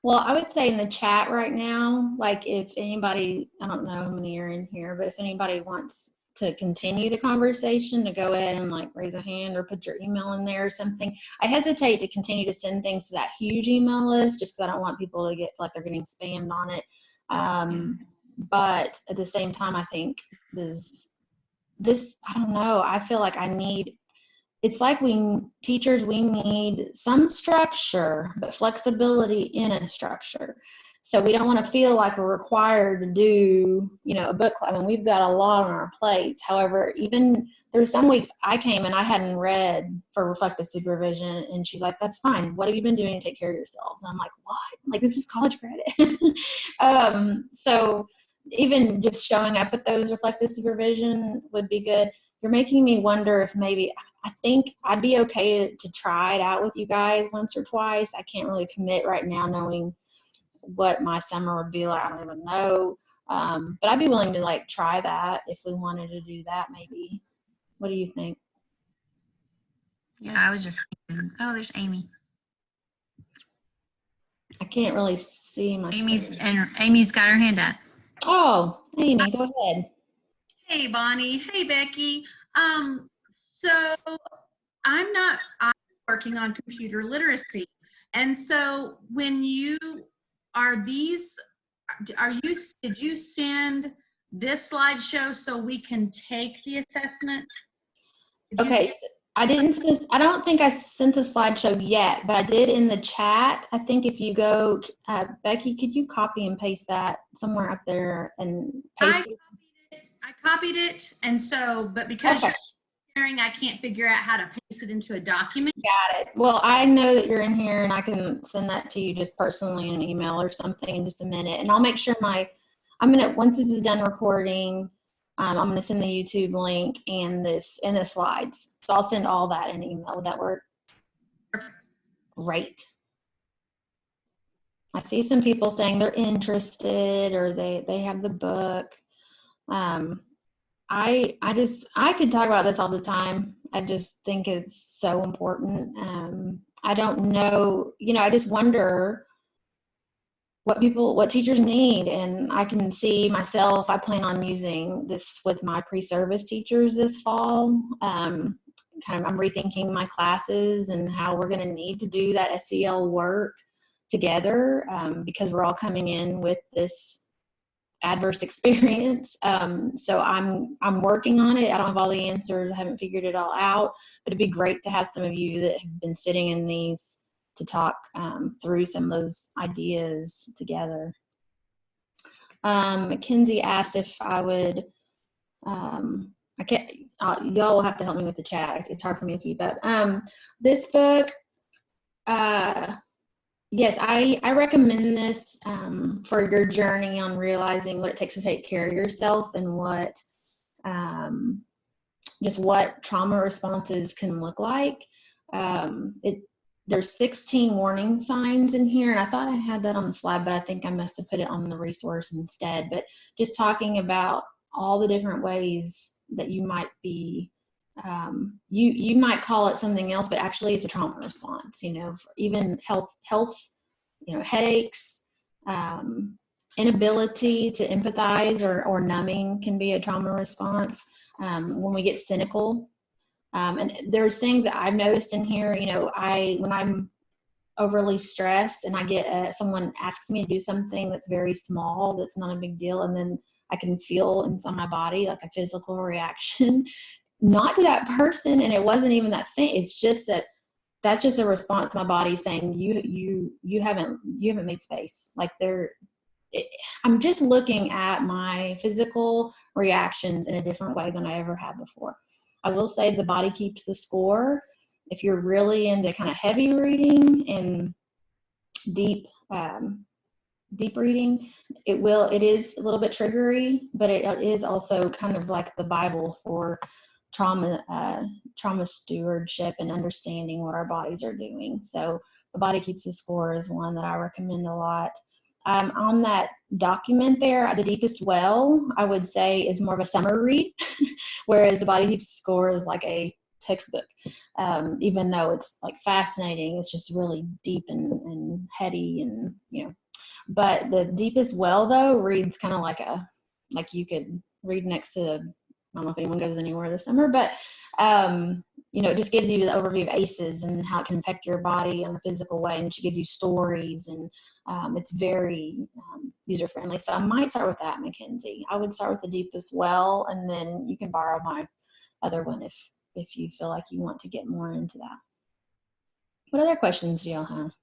Well, I would say in the chat right now, like if anybody, I don't know how many are in here, but if anybody wants to continue the conversation, to go ahead and like raise a hand or put your email in there or something. I hesitate to continue to send things to that huge email list just because I don't want people to get like they're getting spammed on it. But at the same time, I think this, I don't know, I feel like it's like teachers, we need some structure, but flexibility in a structure. So we don't want to feel like we're required to do, a book club. I mean, we've got a lot on our plates. However, even there's some weeks I came and I hadn't read for reflective supervision, and she's like, "That's fine. What have you been doing to take care of yourselves?" And I'm like, "What? Like, this is college credit." So even just showing up at those reflective supervision would be good. You're making me wonder if maybe, I think I'd be okay to try it out with you guys once or twice. I can't really commit right now knowing what my summer would be like. I don't even know. But I'd be willing to like try that if we wanted to do that maybe. What do you think? Yeah, I was just thinking, oh, there's Amy. I can't really see my screen. Amy's got her hand up. Oh, Amy, go ahead. Hey, Bonnie. Hey, Becky. So I'm working on computer literacy. And so when did you send this slideshow so we can take the assessment? Okay, I don't think I sent the slideshow yet, but I did in the chat. I think if you go, Becky, could you copy and paste that somewhere up there and paste it? I copied it, and so, but because you're sharing, I can't figure out how to paste it into a document. Got it. Well, I know that you're in here, and I can send that to you just personally in an email or something in just a minute. And I'll make sure once this is done recording, I'm going to send the YouTube link and the slides. So I'll send all that in an email. Would that work? Great. I see some people saying they're interested or they have the book. I could talk about this all the time. I just think it's so important. I don't know, I just wonder what teachers need. And I can see myself, I plan on using this with my pre-service teachers this fall. I'm rethinking my classes and how we're going to need to do that SEL work together, because we're all coming in with this adverse experience. So I'm working on it. I don't have all the answers. I haven't figured it all out, but it'd be great to have some of you that have been sitting in these to talk through some of those ideas together. Mackenzie asked if I would, I can't, y'all will have to help me with the chat. It's hard for me to keep up. This book, yes, I recommend this for your journey on realizing what it takes to take care of yourself and what trauma responses can look like. There's 16 warning signs in here, and I thought I had that on the slide, but I think I must have put it on the resource instead. But just talking about all the different ways that you might be, you might call it something else, but actually it's a trauma response, even health, headaches, inability to empathize or numbing can be a trauma response. When we get cynical, and there's things that I've noticed in here, when I'm overly stressed and I get someone asks me to do something that's very small, that's not a big deal, and then I can feel inside my body like a physical reaction, not to that person, and it wasn't even that thing. It's just that's just a response to my body saying you haven't made space. Like I'm just looking at my physical reactions in a different way than I ever have before. I will say the body keeps the score. If you're really into kind of heavy reading and deep reading, it is a little bit triggery, but it is also kind of like the Bible for trauma stewardship and understanding what our bodies are doing. So the body keeps the score is one that I recommend a lot. On that document there, The Deepest Well, I would say is more of a summer read, whereas The Body Keeps the Score is like a textbook. Even though it's like fascinating, it's just really deep and heady and, But The Deepest Well, though, reads kind of like you could read next to don't know if anyone goes anywhere this summer, but you know, it just gives you the overview of ACEs and how it can affect your body in a physical way. And she gives you stories, and it's very user friendly. So I might start with that, Mackenzie. I would start with the Deep as well, and then you can borrow my other one if you feel like you want to get more into that. What other questions do y'all have?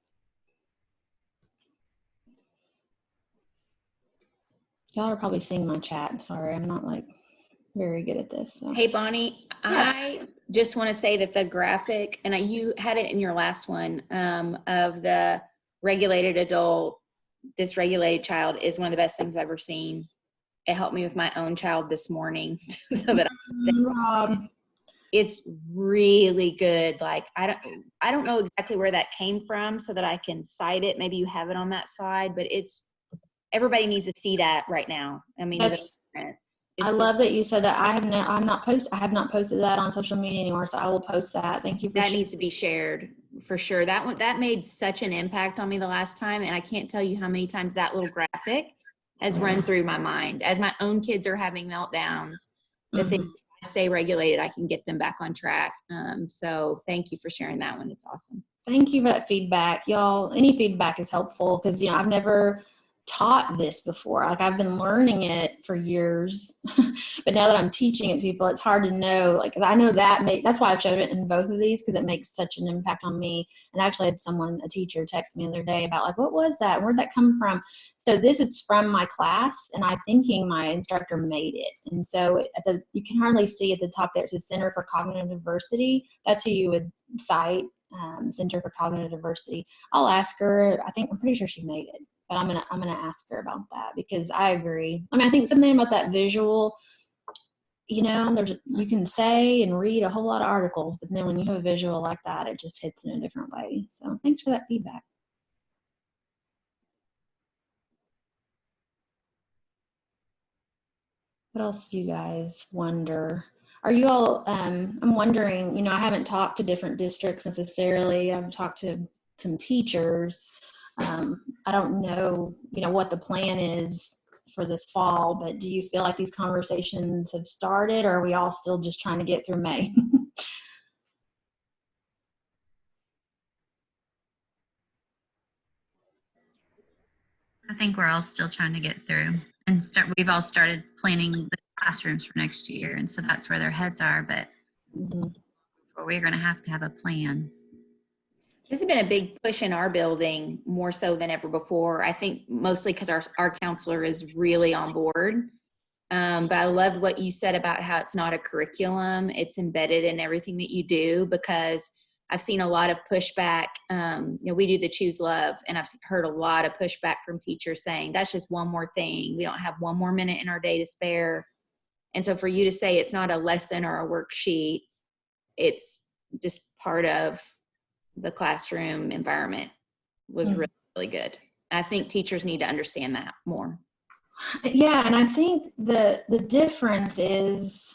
Y'all are probably seeing my chat. Sorry, I'm not like very good at this. So. Hey, Bonnie, Yes. I just want to say that the graphic, and you had it in your last one, of the regulated adult, dysregulated child is one of the best things I've ever seen. It helped me with my own child this morning. So that it's really good. Like, I don't know exactly where that came from so that I can cite it. Maybe you have it on that slide, but everybody needs to see that right now. I mean, I love that you said that. I have not posted that on social media anymore, so I will post that. Thank you for that needs to be shared for sure. That made such an impact on me the last time, and I can't tell you how many times that little graphic has run through my mind as my own kids are having meltdowns. The things I stay regulated, I can get them back on track. So thank you for sharing that one. It's awesome. Thank you for that feedback, y'all. Any feedback is helpful because, you know, I've never taught this before. Like, I've been learning it for years, but now that I'm teaching it to people, it's hard to know. Like, I know that's why I've showed it in both of these, because it makes such an impact on me. And I actually had a teacher text me the other day about, like, what was that? Where'd that come from? So this is from my class, and I'm thinking my instructor made it. And so you can hardly see at the top there, it says Center for Cognitive Diversity. That's who you would cite, Center for Cognitive Diversity. I'll ask her. I'm pretty sure she made it. But I'm gonna ask her about that, because I agree. I mean, I think something about that visual, you know, you can say and read a whole lot of articles, but then when you have a visual like that, it just hits in a different way. So thanks for that feedback. What else do you guys wonder? Are you all, I'm wondering, you know, I haven't talked to different districts necessarily. I've talked to some teachers. I don't know, you know, what the plan is for this fall, but do you feel like these conversations have started, or are we all still just trying to get through May? I think we're all still trying to get through and we've all started planning the classrooms for next year. And so that's where their heads are, but we're going to have a plan. This has been a big push in our building, more so than ever before. I think mostly because our counselor is really on board. But I loved what you said about how it's not a curriculum. It's embedded in everything that you do, because I've seen a lot of pushback. You know, we do the Choose Love, and I've heard a lot of pushback from teachers saying, that's just one more thing. We don't have one more minute in our day to spare. And so for you to say it's not a lesson or a worksheet, it's just part of the classroom environment was really, really good. I think teachers need to understand that more. Yeah, and I think the difference is,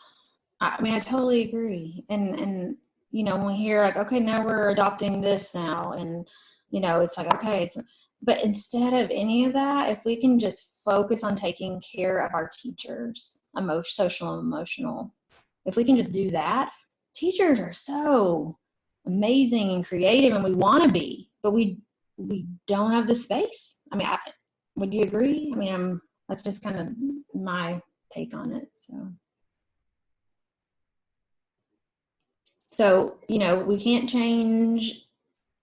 I mean, I totally agree. And you know, when we hear like, okay, now we're adopting this now, and you know, it's like, okay, but instead of any of that, if we can just focus on taking care of our teachers, social and emotional, if we can just do that, teachers are so amazing and creative, and we want to be, but we don't have the space. I mean, would you agree? I mean, that's just kind of my take on it. So, you know, we can't change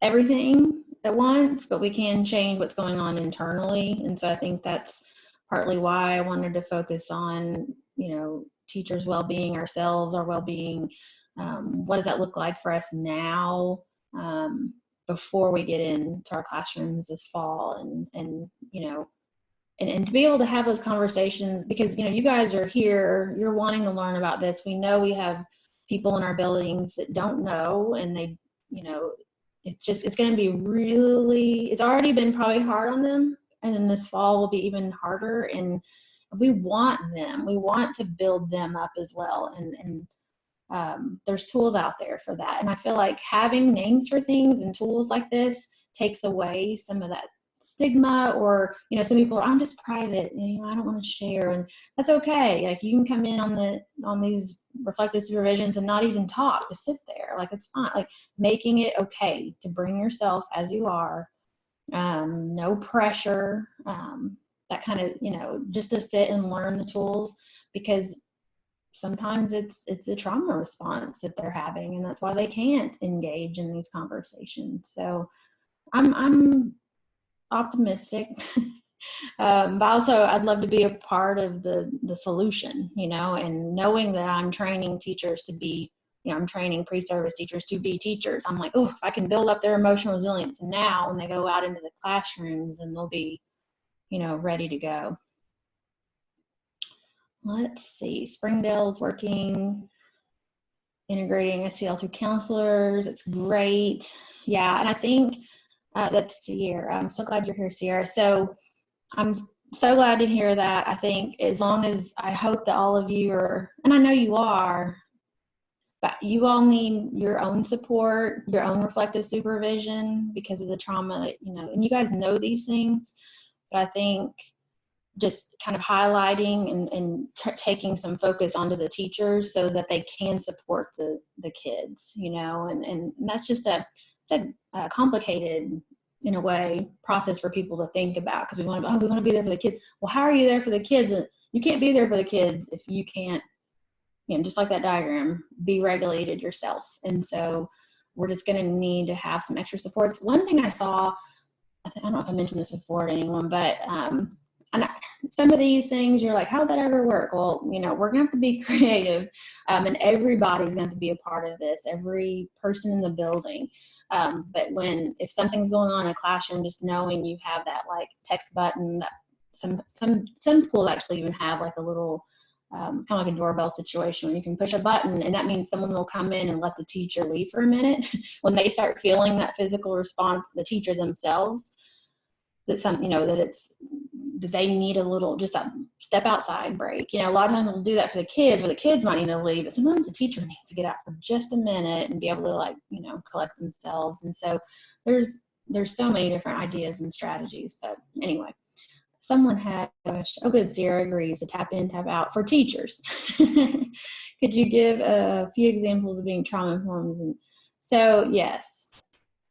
everything at once, but we can change what's going on internally. And so I think that's partly why I wanted to focus on, you know, teachers' well-being, ourselves, our well-being. What does that look like for us now, before we get into our classrooms this fall, and you know, and to be able to have those conversations, because, you know, you guys are here, you're wanting to learn about this. We know we have people in our buildings that don't know, and they, you know, it's going to be it's already been probably hard on them, and then this fall will be even harder. And we want to build them up as well. And there's tools out there for that. And I feel like having names for things and tools like this takes away some of that stigma, or, you know, some people, I'm just private, you know, I don't want to share, and that's okay. Like, you can come in on these reflective supervisions and not even talk, just sit there. Like, it's fine. Like, making it okay to bring yourself as you are, no pressure, that kind of, you know, just to sit and learn the tools, because sometimes it's a trauma response that they're having, and that's why they can't engage in these conversations. So I'm optimistic. But also, I'd love to be a part of the solution, you know, and knowing that I'm training teachers to be, you know, I'm training pre-service teachers to be teachers. I'm like, oh, if I can build up their emotional resilience now when they go out into the classrooms, and they'll be, you know, ready to go. Let's see, Springdale's working, integrating SEL through counselors. It's great. Yeah, and I think that's Sierra. I'm so glad you're here, Sierra. So I'm so glad to hear that. I think as long as, I hope that all of you are, and I know you are, but you all need your own support, your own reflective supervision because of the trauma that, you know, and you guys know these things, but I think just kind of highlighting and taking some focus onto the teachers so that they can support the kids, you know, and that's just it's a complicated, in a way, process for people to think about, because we want to be there for the kids. Well, how are you there for the kids? And you can't be there for the kids if you can't, you know, just like that diagram, be regulated yourself. And so we're just going to need to have some extra supports. One thing I saw, I don't know if I mentioned this before to anyone, but some of these things you're like, how would that ever work? Well, you know, we're gonna have to be creative, and everybody's going to be a part of this, every person in the building. But if something's going on in a classroom, just knowing you have that like text button, that some schools actually even have like a little kind of like a doorbell situation where you can push a button, and that means someone will come in and let the teacher leave for a minute when they start feeling that physical response, the teacher themselves, that that they need a little, just a step outside break. You know, a lot of times we'll do that for the kids, where the kids might need to leave, but sometimes the teacher needs to get out for just a minute and be able to, like, you know, collect themselves. And so there's so many different ideas and strategies. But anyway, someone had, oh good, Sierra agrees, to tap in, tap out for teachers. Could you give a few examples of being trauma informed? And so yes.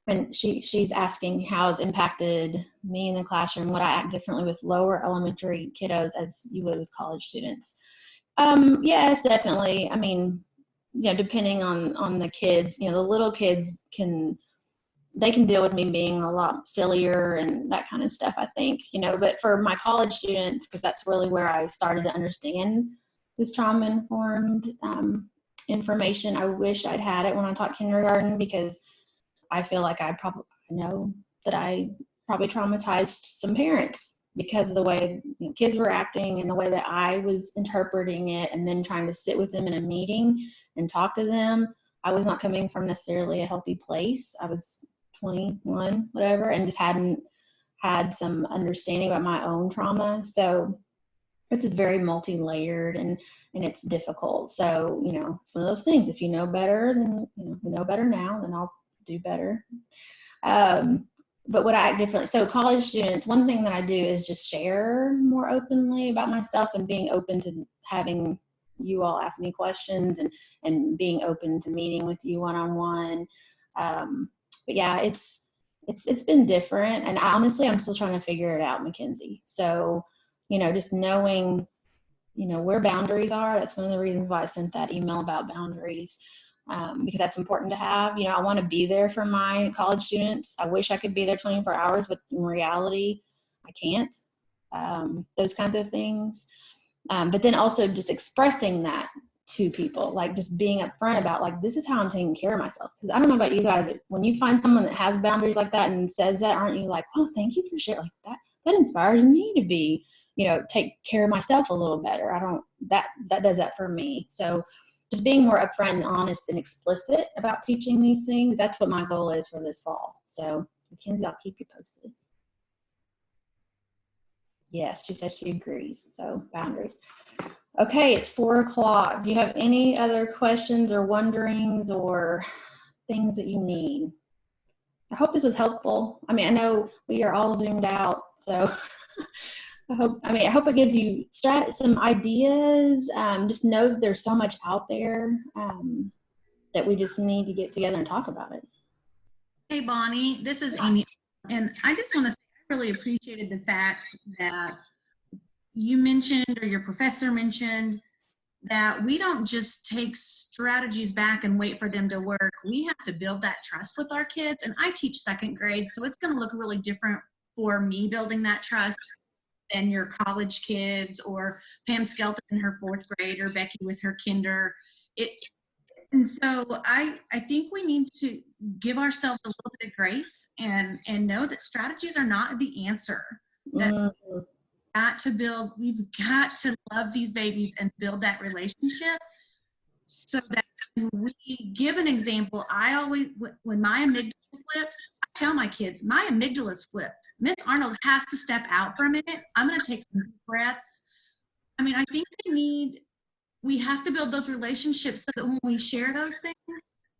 And she's asking how it's impacted me in the classroom. Would I act differently with lower elementary kiddos as you would with college students? Yes, definitely. I mean, you know, depending on the kids, you know, the little kids can deal with me being a lot sillier and that kind of stuff, I think, you know. But for my college students, because that's really where I started to understand this trauma informed information, I wish I'd had it when I taught kindergarten, because I feel like I know that I probably traumatized some parents because of the way, you know, kids were acting and the way that I was interpreting it, and then trying to sit with them in a meeting and talk to them. I was not coming from necessarily a healthy place. I was 21, whatever, and just hadn't had some understanding about my own trauma. So this is very multi-layered, and it's difficult. So, you know, it's one of those things. If you know better, then, you know, we know better now, then I'll do better. But what I act differently. So college students, one thing that I do is just share more openly about myself, and being open to having you all ask me questions, and being open to meeting with you one-on-one. But yeah, it's been different, and honestly, I'm still trying to figure it out, Mackenzie. So, you know, just knowing, you know, where boundaries are. That's one of the reasons why I sent that email about boundaries. Because that's important to have. You know, I want to be there for my college students. I wish I could be there 24 hours, but in reality, I can't. Those kinds of things. But then also just expressing that to people, like just being upfront about, like, this is how I'm taking care of myself. Because I don't know about you guys, but when you find someone that has boundaries like that and says that, aren't you like, oh, thank you for sharing? Like, that inspires me to be, you know, take care of myself a little better. That does that for me. So just being more upfront and honest and explicit about teaching these things, that's what my goal is for this fall. So, Mackenzie, I'll keep you posted. Yes, she says she agrees. So, boundaries. Okay, it's 4 o'clock. Do you have any other questions or wonderings or things that you need? I hope this was helpful. I mean, I know we are all zoomed out, so I hope it gives you some ideas. Just know that there's so much out there that we just need to get together and talk about it. Hey, Bonnie, this is Amy. And I just want to say I really appreciated the fact that you mentioned, or your professor mentioned, that we don't just take strategies back and wait for them to work. We have to build that trust with our kids. And I teach second grade, so it's going to look really different for me building that trust than your college kids, or Pam Skelton in her 4th grade, or Becky with her kinder. And so I think we need to give ourselves a little bit of grace and know that strategies are not the answer. That we've got to love these babies and build that relationship, so that when we give an example, I always, when my amygdala flips, I tell my kids, my amygdala's flipped. Miss Arnold has to step out for a minute. I'm going to take some deep breaths. I mean, I think we have to build those relationships so that when we share those things,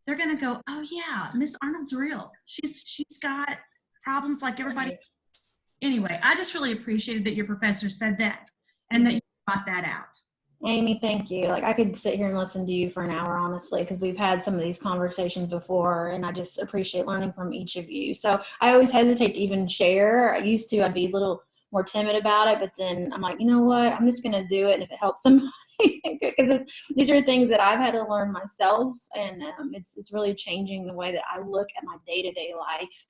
they're going to go, oh yeah, Miss Arnold's real. She's got problems like everybody else. Anyway, I just really appreciated that your professor said that and that you brought that out. Amy, thank you. Like, I could sit here and listen to you for an hour, honestly, because we've had some of these conversations before, and I just appreciate learning from each of you. So I always hesitate to even share. I'd be a little more timid about it, but then I'm like, you know what? I'm just going to do it, and if it helps somebody, because these are things that I've had to learn myself, and it's really changing the way that I look at my day-to-day life.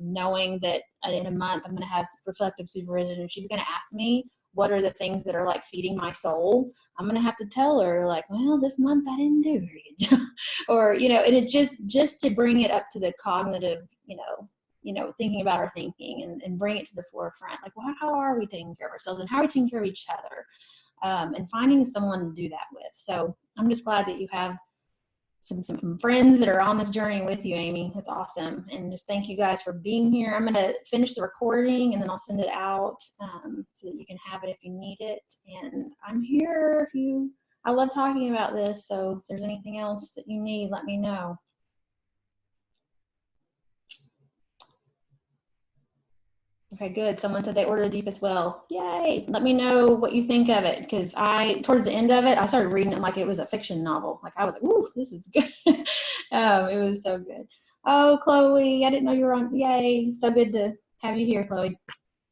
Knowing that in a month I'm going to have reflective supervision, and she's going to ask me what are the things that are like feeding my soul. I'm going to have to tell her, like, well, this month I didn't do very good job. Or, and it just to bring it up to the cognitive, thinking about our thinking, and bring it to the forefront. Like, well, how are we taking care of ourselves, and how are we taking care of each other? And finding someone to do that with. So I'm just glad that you have some friends that are on this journey with you, Amy. That's awesome. And just thank you guys for being here. I'm going to finish the recording, and then I'll send it out so that you can have it if you need it. And I'm here I love talking about this. So if there's anything else that you need, let me know. Okay, good. Someone said they ordered a Deep as well. Yay. Let me know what you think of it, because towards the end of it, I started reading it like it was a fiction novel. Like, I was like, ooh, this is good. It was so good. Oh, Chloe, I didn't know you were on. Yay. So good to have you here, Chloe.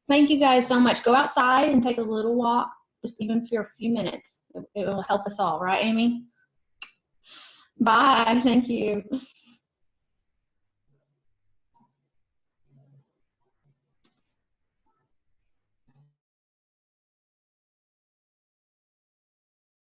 Thank you guys so much. Go outside and take a little walk, just even for a few minutes. It will help us all. Right, Amy? Bye. Thank you.